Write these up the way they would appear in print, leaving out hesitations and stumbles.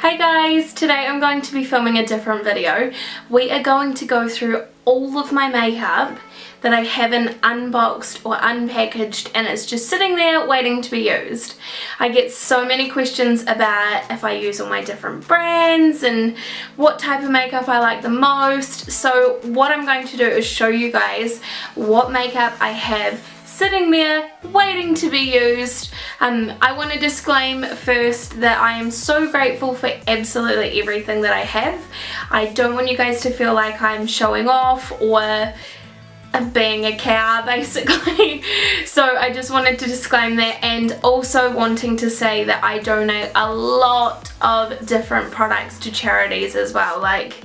Hey guys, today I'm going to be filming a different video. We are going to go through all of my makeup that I haven't unboxed or unpackaged and it's just sitting there waiting to be used. I get so many questions about if I use all my different brands and what type of makeup I like the most. So what I'm going to do is show you guys what makeup I have sitting there waiting to be used. I want to disclaim first that I am so grateful for absolutely everything that I have. I don't want you guys to feel like I'm showing off or being a cow basically. So I just wanted to disclaim that, and also wanting to say that I donate a lot of different products to charities as well. Like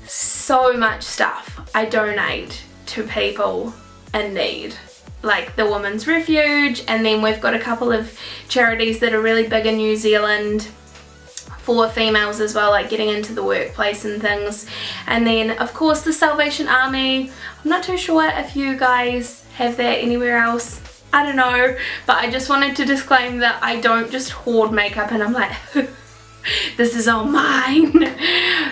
so much stuff I donate to people in need, like the Women's Refuge, and then we've got a couple of charities that are really big in New Zealand for females as well, like getting into the workplace and things. And then of course the Salvation Army. I'm not too sure if you guys have that anywhere else, I don't know, but I just wanted to disclaim that I don't just hoard makeup and I'm like this is all mine.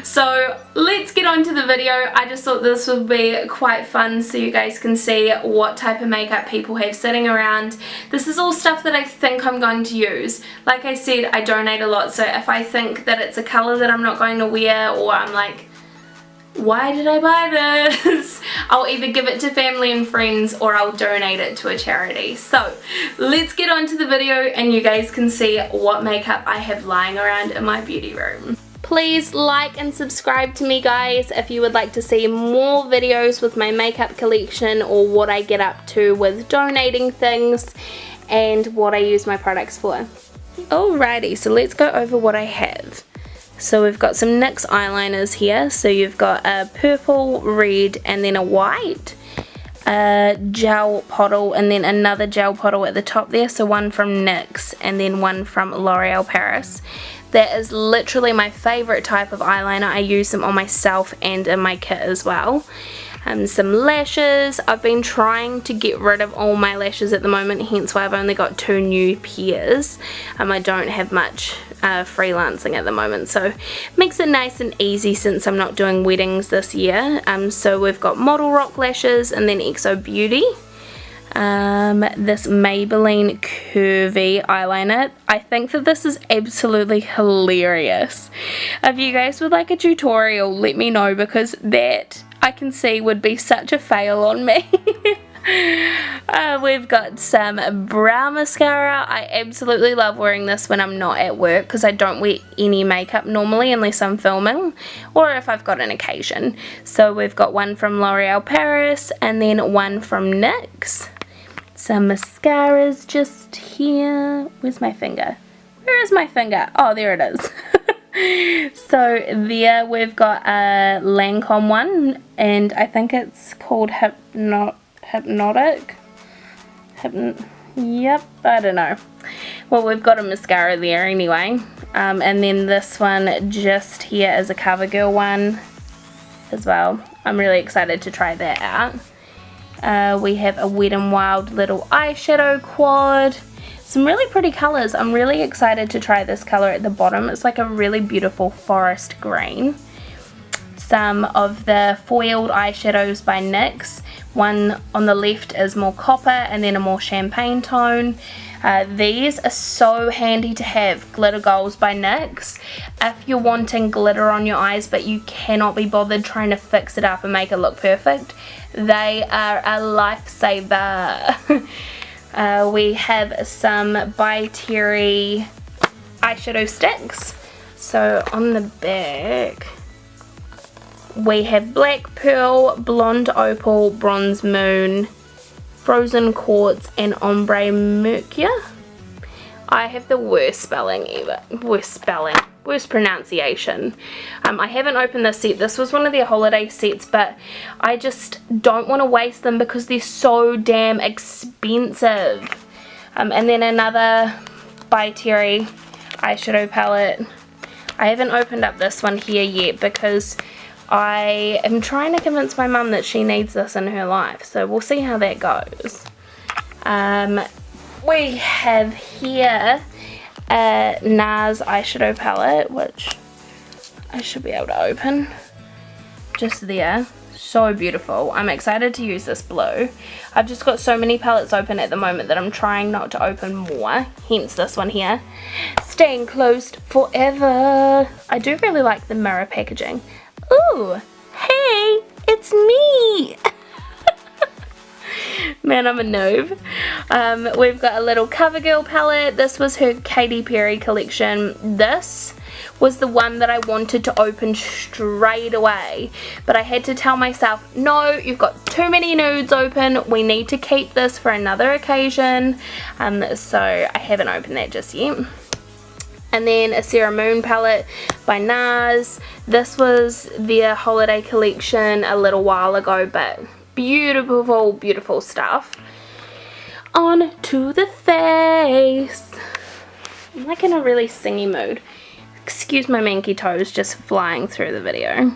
So let's get on to the video. I just thought this would be quite fun so you guys can see what type of makeup people have sitting around. This is all stuff that I think I'm going to use. Like I said, I donate a lot, so if I think that it's a colour that I'm not going to wear, or I'm like, why did I buy this? I'll either give it to family and friends or I'll donate it to a charity. So let's get on to the video and you guys can see what makeup I have lying around in my beauty room. Please like and subscribe to me guys if you would like to see more videos with my makeup collection or what I get up to with donating things and what I use my products for. Alrighty, so let's go over what I have. So we've got some NYX eyeliners here. So you've got a purple, red, and then a white, a gel bottle, and then another gel bottle at the top there. So one from NYX and then one from L'Oreal Paris. That is literally my favourite type of eyeliner. I use them on myself and in my kit as well. Some lashes. I've been trying to get rid of all my lashes at the moment, hence why I've only got 2 new pairs. I don't have much freelancing at the moment, so makes it nice and easy since I'm not doing weddings this year. So we've got Model Rock lashes and then XO Beauty. This Maybelline curvy eyeliner. I think that this is absolutely hilarious. If you guys would like a tutorial, let me know, because that I can see would be such a fail on me. We've got some brow mascara. I absolutely love wearing this when I'm not at work because I don't wear any makeup normally unless I'm filming or if I've got an occasion. So we've got one from L'Oreal Paris and then one from NYX. Some mascaras just here. Where's my finger? Where is my finger? Oh, there it is. So there we've got a Lancome one, and I think it's called Hypnotic. Yep, I don't know. Well, we've got a mascara there anyway. And then this one just here is a CoverGirl one as well. I'm really excited to try that out. We have a Wet n Wild little eyeshadow quad. Some really pretty colours. I'm really excited to try this colour at the bottom. It's like a really beautiful forest green. Some of the foiled eyeshadows by NYX. One on the left is more copper and then a more champagne tone. These are so handy to have. Glitter Goals by NYX. If you're wanting glitter on your eyes but you cannot be bothered trying to fix it up and make it look perfect, they are a lifesaver. We have some By Terry eyeshadow sticks. So on the back we have Black Pearl, Blonde Opal, Bronze Moon, Frozen Quartz, and Ombre Mercure. I have the worst spelling ever. Worst pronunciation. I haven't opened this set. This was one of their holiday sets, but I just don't want to waste them because they're so damn expensive. And then another By Terry eyeshadow palette. I haven't opened up this one here yet because I am trying to convince my mum that she needs this in her life, so we'll see how that goes. We have here a NARS eyeshadow palette, which I should be able to open. Just there. So beautiful. I'm excited to use this blue. I've just got so many palettes open at the moment that I'm trying not to open more, hence this one here. Staying closed forever. I do really like the mirror packaging. Ooh, hey, it's me. Man, I'm a noob. We've got a little CoverGirl palette. This was her Katy Perry collection. This was the one that I wanted to open straight away, but I had to tell myself, no, you've got too many nudes open, we need to keep this for another occasion. So I haven't opened that just yet. And then a Sarah Moon palette by NARS. This was their holiday collection a little while ago, but beautiful, beautiful stuff. On to the face. I'm like in a really singy mood. Excuse my manky toes just flying through the video.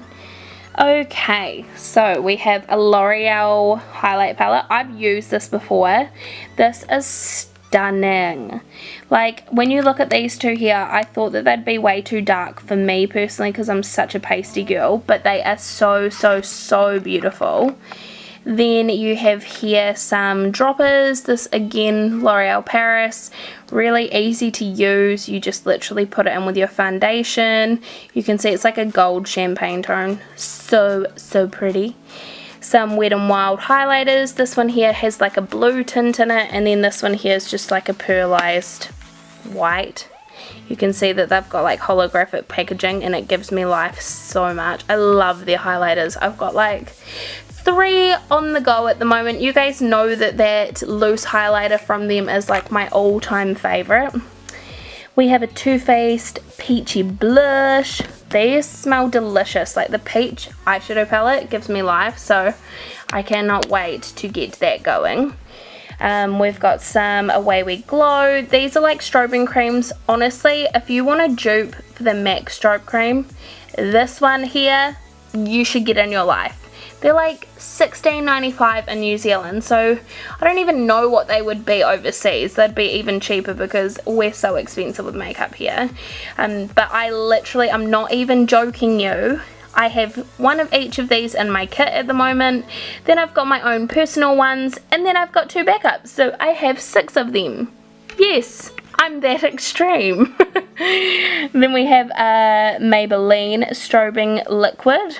Okay, so we have a L'Oreal highlight palette. I've used this before. This is stunning. Like, when you look at these two here, I thought that they'd be way too dark for me personally because I'm such a pasty girl, but they are so, so, so beautiful. Then you have here some droppers. This again, L'Oreal Paris. Really easy to use. You just literally put it in with your foundation. You can see it's like a gold champagne tone. So, so pretty. Some Wet n Wild highlighters. This one here has like a blue tint in it, and then this one here is just like a pearlized white. You can see that they've got like holographic packaging and it gives me life so much. I love their highlighters. I've got like 3 on the go at the moment. You guys know that that loose highlighter from them is like my all-time favorite. We have a Too Faced Peachy Blush. These smell delicious. Like the peach eyeshadow palette gives me life, so I cannot wait to get that going. We've got some Away We Glow. These are like strobing creams. Honestly, if you want a dupe for the MAC strobe cream, this one here, you should get in your life. They're like $16.95 in New Zealand, so I don't even know what they would be overseas. They'd be even cheaper because we're so expensive with makeup here. But I literally, I'm not even joking you, I have one of each of these in my kit at the moment. Then I've got my own personal ones, and then I've got 2 backups, so I have 6 of them. Yes, I'm that extreme. Then we have a Maybelline Strobing Liquid.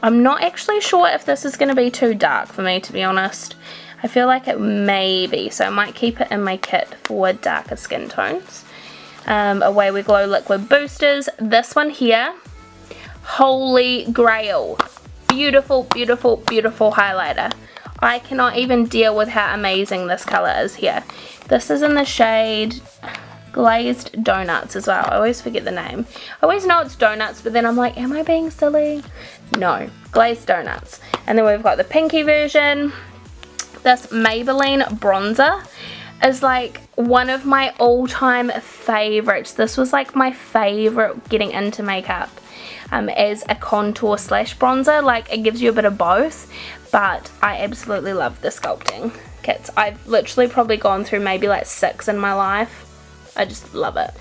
I'm not actually sure if this is going to be too dark for me, to be honest. I feel like it may be, so I might keep it in my kit for darker skin tones. Away We Glow Liquid Boosters. This one here, holy grail. Beautiful, beautiful, beautiful highlighter. I cannot even deal with how amazing this colour is here. This is in the shade Glazed Donuts as well. I always forget the name. I always know it's donuts, but then I'm like, am I being silly? No, Glazed Donuts. And then we've got the pinky version. This Maybelline bronzer is like one of my all-time favorites. This was like my favorite getting into makeup as a contour slash bronzer. Like, it gives you a bit of both, but I absolutely love the sculpting kits. I've literally probably gone through maybe like 6 in my life. I just love it.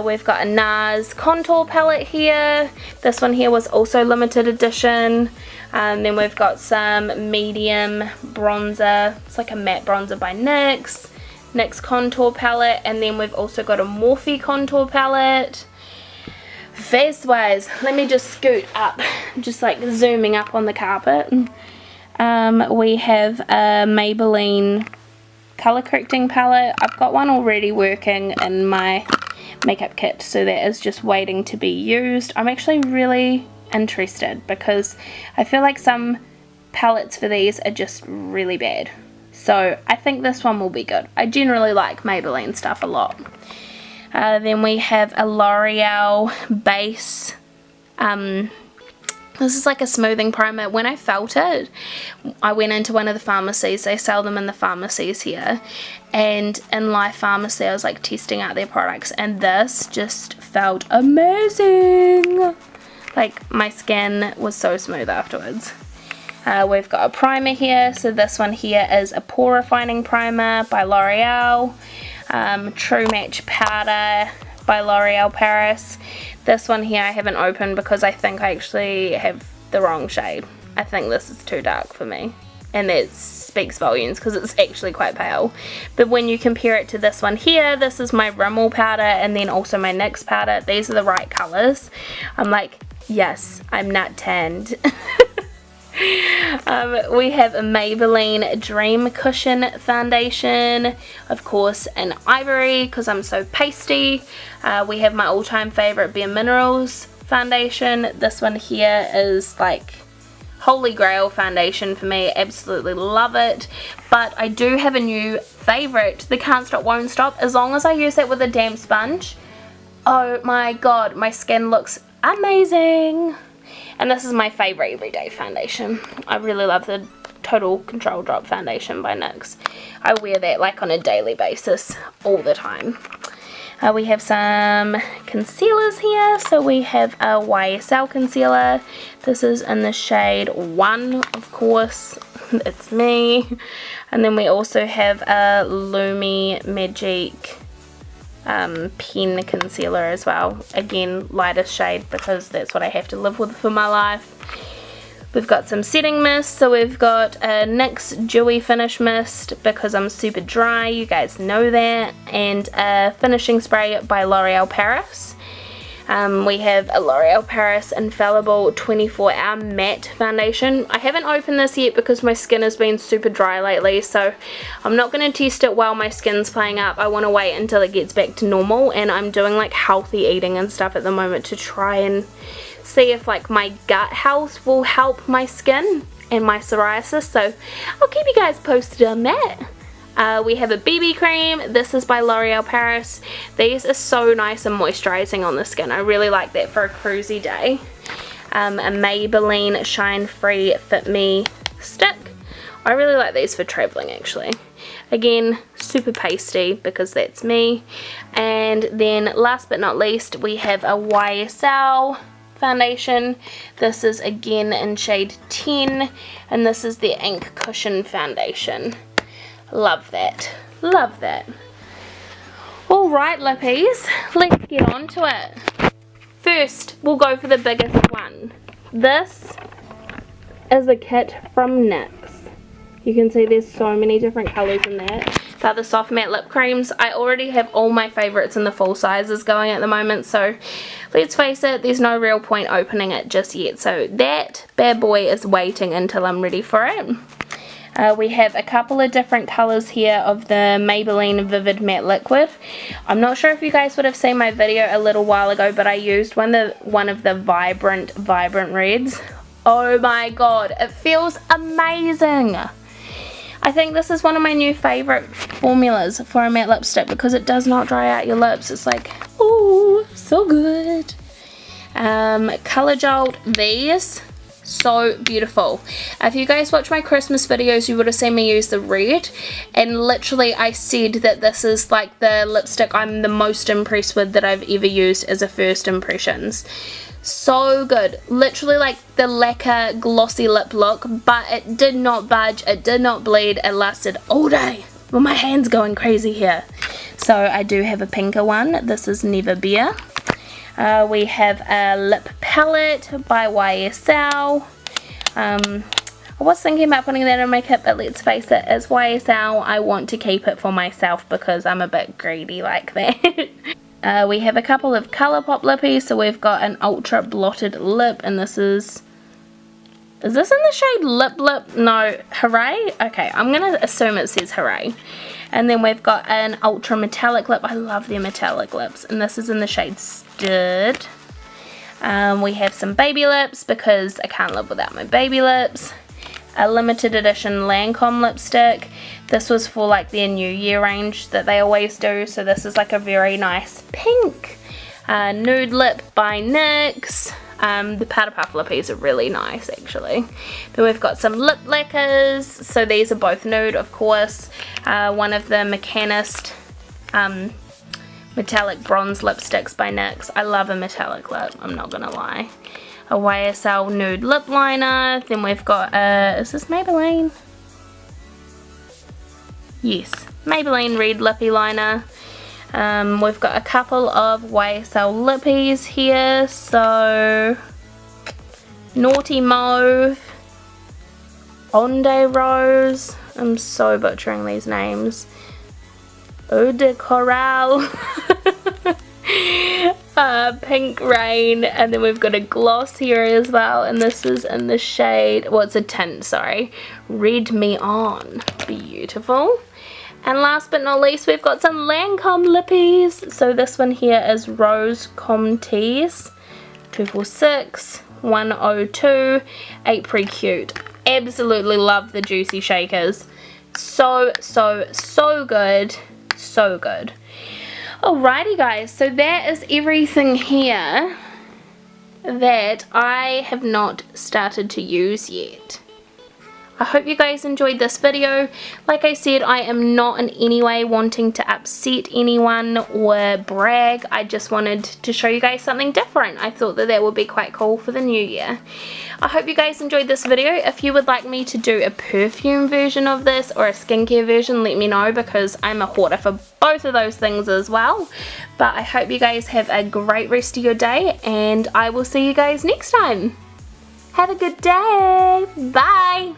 We've got a NARS contour palette here. This one here was also limited edition. Then we've got some medium bronzer. It's like a matte bronzer by NYX contour palette. And then we've also got a Morphe contour palette. Face wise, let me just scoot up, just like zooming up on the carpet. We have a Maybelline color correcting palette. I've got one already working in my makeup kit, so that is just waiting to be used. I'm actually really interested because I feel like some palettes for these are just really bad, so I think this one will be good. I generally like Maybelline stuff a lot. Then we have a L'Oreal base. This is like a smoothing primer. When I felt it, I went into one of the pharmacies. They sell them in the pharmacies here. And in Life Pharmacy, I was like testing out their products. And this just felt amazing. Like, my skin was so smooth afterwards. We've got a primer here. So this one here is a pore refining primer by L'Oreal. True Match powder by L'Oreal Paris. This one here I haven't opened because I think I actually have the wrong shade. I think this is too dark for me, and that speaks volumes because it's actually quite pale. But when you compare it to this one here, this is my Rimmel powder and then also my NYX powder. These are the right colours. I'm like, yes, I'm not tanned. We have a Maybelline Dream Cushion foundation, of course in ivory because I'm so pasty. We have my all-time favourite Bare Minerals foundation. This one here is like holy grail foundation for me. Absolutely love it. But I do have a new favourite, the Can't Stop Won't Stop. As long as I use that with a damp sponge, oh my god, my skin looks amazing. And this is my favourite everyday foundation. I really love the Total Control Drop foundation by NYX. I wear that like on a daily basis all the time. We have some concealers here. So we have a YSL concealer. This is in the shade 1, of course. It's me. And then we also have a Lumi Magic pen concealer as well. Again, lightest shade because that's what I have to live with for my life. We've got some setting mist. So we've got a NYX Dewy Finish Mist because I'm super dry, you guys know that. And a finishing spray by L'Oreal Paris. We have a L'Oreal Paris Infallible 24-hour matte foundation. I haven't opened this yet because my skin has been super dry lately, so I'm not going to test it while my skin's playing up. I want to wait until it gets back to normal, and I'm doing like healthy eating and stuff at the moment to try and see if like my gut health will help my skin and my psoriasis, so I'll keep you guys posted on that. We have a BB cream. This is by L'Oreal Paris. These are so nice and moisturizing on the skin. I really like that for a cruisy day. A Maybelline Shine Free Fit Me stick. I really like these for traveling actually. Again, super pasty because that's me. And then last but not least, we have a YSL foundation. This is again in shade 10, and this is the Ink Cushion foundation. Love that. Love that. Alright, lippies, let's get on to it. First, we'll go for the biggest one. This is a kit from NYX. You can see there's so many different colours in that. They're the soft matte lip creams. I already have all my favourites in the full sizes going at the moment, so let's face it, there's no real point opening it just yet. So that bad boy is waiting until I'm ready for it. We have a couple of different colours here of the Maybelline Vivid Matte Liquid. I'm not sure if you guys would have seen my video a little while ago, but I used one of the vibrant reds. Oh my god, it feels amazing. I think this is one of my new favourite formulas for a matte lipstick because it does not dry out your lips. It's like, ooh, so good. Colour Jolt, these. So beautiful. If you guys watch my Christmas videos, you would have seen me use the red, and literally I said that this is like the lipstick I'm the most impressed with that I've ever used as a first impressions. So good. Literally like the lacquer glossy lip look, but it did not budge, it did not bleed, it lasted all day. Well, my hand's going crazy here. So I do have a pinker one. This is Never Bare. We have a lip palette by YSL. I was thinking about putting that in my kit, but let's face it, as YSL, I want to keep it for myself because I'm a bit greedy like that. We have a couple of Colourpop lippies. So we've got an ultra blotted lip, and this is this in the shade Lip? No, Hooray? Okay, I'm going to assume it says Hooray. And then we've got an ultra metallic lip. I love their metallic lips, and this is in the shade Stirred. We have some baby lips because I can't live without my baby lips. A limited edition Lancome lipstick. This was for like their New Year range that they always do, so this is like a very nice pink. Nude lip by NYX. The Powder Puff lippies are really nice actually. Then we've got some lip lacquers, so these are both nude of course. One of the Mechanist metallic bronze lipsticks by NYX. I love a metallic lip, I'm not gonna lie. A YSL nude lip liner. Then we've got is this Maybelline? Yes, Maybelline Red Lippy Liner. We've got a couple of YSL lippies here, so Naughty Mauve, Onde Rose, I'm so butchering these names, Eau de Coral, Pink Rain, and then we've got a gloss here as well, and this is in the shade, well, it's a tint, sorry, Red Me On. Beautiful. And last but not least, we've got some Lancome lippies. So this one here is Rose Comtesse 246 102 April Cute. Absolutely love the Juicy Shakers. So good. So good. Alrighty guys, so that is everything here that I have not started to use yet. I hope you guys enjoyed this video. Like I said, I am not in any way wanting to upset anyone or brag. I just wanted to show you guys something different. I thought that that would be quite cool for the new year. I hope you guys enjoyed this video. If you would like me to do a perfume version of this or a skincare version, let me know, because I'm a hoarder for both of those things as well. But I hope you guys have a great rest of your day, and I will see you guys next time. Have a good day. Bye.